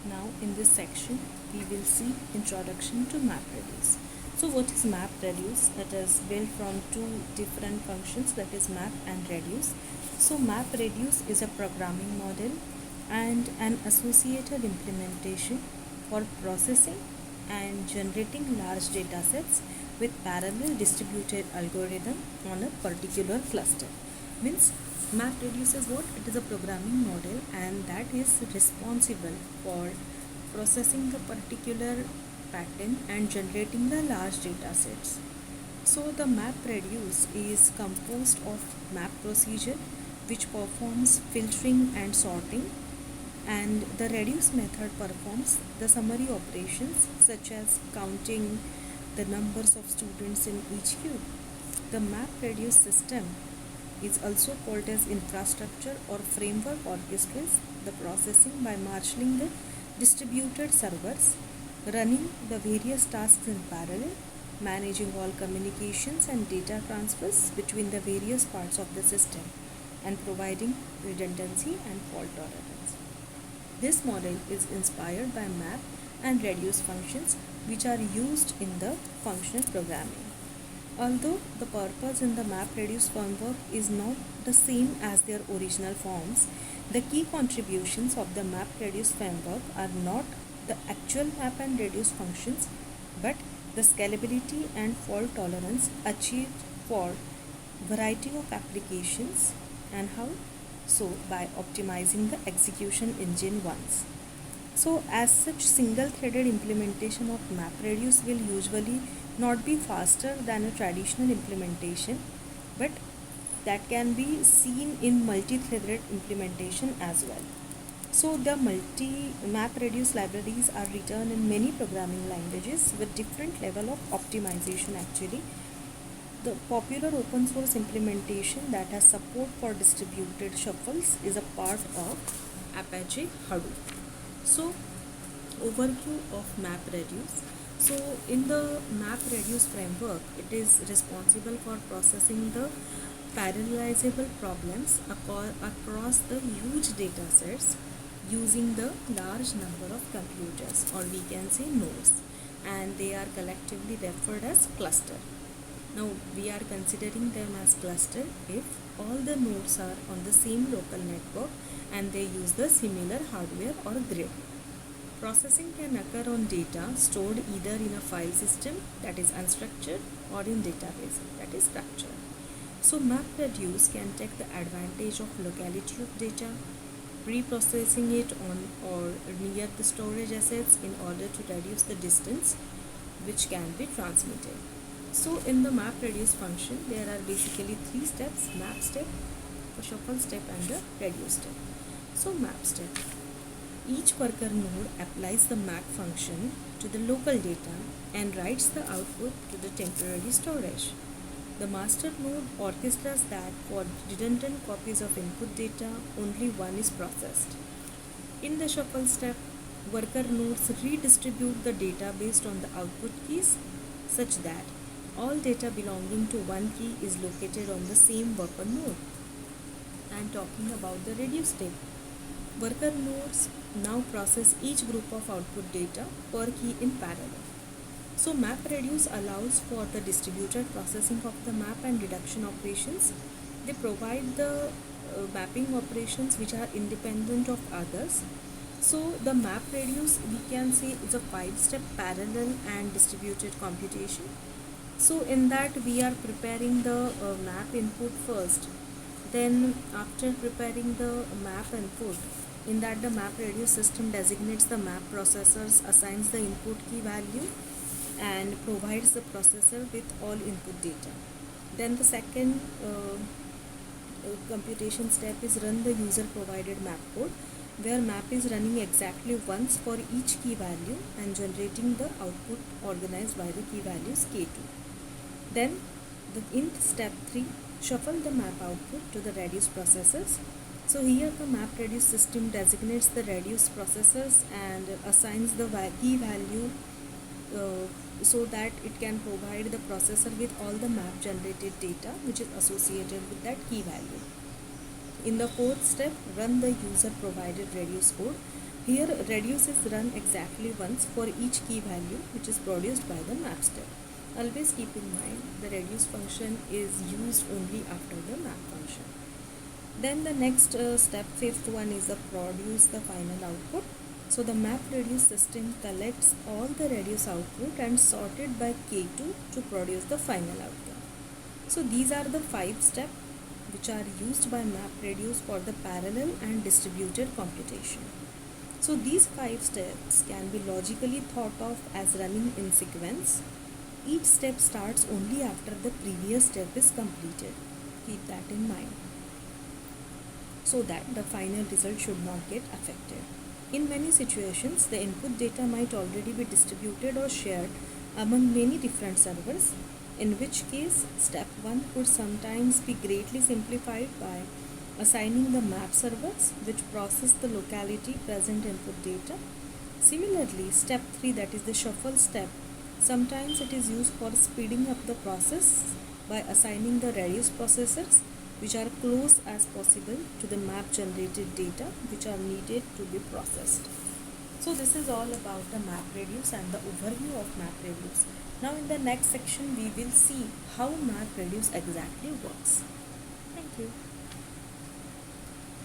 Now in this section we will see introduction to MapReduce. So what is MapReduce? It is built from two different functions, that is map and reduce. So MapReduce is a programming model and an associated implementation for processing and generating large data sets with parallel distributed algorithm on a particular cluster. Means MapReduce is what? It is a programming model and that is responsible for processing the particular pattern and generating the large data sets. So the MapReduce is composed of map procedure which performs filtering and sorting, and the reduce method performs the summary operations such as counting the numbers of students in each queue. The MapReduce system is also called as infrastructure or framework orchestrates the processing by marshalling the distributed servers, running the various tasks in parallel, managing all communications and data transfers between the various parts of the system, and providing redundancy and fault tolerance. This model is inspired by map and reduce functions which are used in the functional programming. Although the purpose in the MapReduce framework is not the same as their original forms, the key contributions of the MapReduce framework are not the actual map and reduce functions, but the scalability and fault tolerance achieved for variety of applications. And how? So by optimizing the execution engine once. So as such, single-threaded implementation of MapReduce will usually not be faster than a traditional implementation, but that can be seen in multi-threaded implementation as well. So the MapReduce libraries are written in many programming languages with different level of optimization actually. The popular open source implementation that has support for distributed shuffles is a part of Apache Hadoop. So overview of MapReduce. So in the MapReduce framework, it is responsible for processing the parallelizable problems across the huge data sets using the large number of computers, or we can say nodes, and they are collectively referred as cluster. Now we are considering them as cluster if all the nodes are on the same local network and they use the similar hardware or grid. Processing can occur on data stored either in a file system, that is unstructured, or in database, that is structured. So MapReduce can take the advantage of locality of data, pre-processing it on or near the storage assets in order to reduce the distance which can be transmitted. So in the MapReduce function, there are basically three steps: map step, the shuffle step, and the reduce step. So map step. Each worker node applies the map function to the local data and writes the output to the temporary storage. The master node orchestrates that for redundant copies of input data, only one is processed. In the shuffle step, worker nodes redistribute the data based on the output keys such that all data belonging to one key is located on the same worker node. And talking about the reduce step, worker nodes now process each group of output data per key in parallel. So MapReduce allows for the distributed processing of the map and reduction operations. They provide the mapping operations which are independent of others. So the MapReduce, we can say, is a 5-step parallel and distributed computation. So in that we are preparing the map input first. Then after preparing the map input, in that the MapReduce system designates the map processors, assigns the input key value, and provides the processor with all input data. Then the second computation step is run the user provided map code, where map is running exactly once for each key value and generating the output organized by the key values k2. Then in step 3, shuffle the map output to the reduce processors. So here the MapReduce system designates the reduce processors and assigns the key value so that it can provide the processor with all the map generated data which is associated with that key value. In the fourth step, run the user provided reduce code Here reduce is run exactly once for each key value which is produced by the map step. Always keep in mind the reduce function is used only after the map function. Then the next step, fifth one, is the produce the final output. So the map reduce system collects all the reduce output and sorted by K2 to produce the final output. So these are the 5 steps which are used by map reduce for the parallel and distributed computation. So these 5 steps can be logically thought of as running in sequence. Each step starts only after the previous step is completed. Keep that in mind, so that the final result should not get affected. In many situations, the input data might already be distributed or shared among many different servers, in which case step 1 could sometimes be greatly simplified by assigning the map servers which process the locality present input data. Similarly, step 3, that is the shuffle step, sometimes it is used for speeding up the process by assigning the reduce processors which are close as possible to the map generated data which are needed to be processed. So this is all about the map reduce and the overview of map reduce. Now in the next section we will see how map reduce exactly works. Thank you.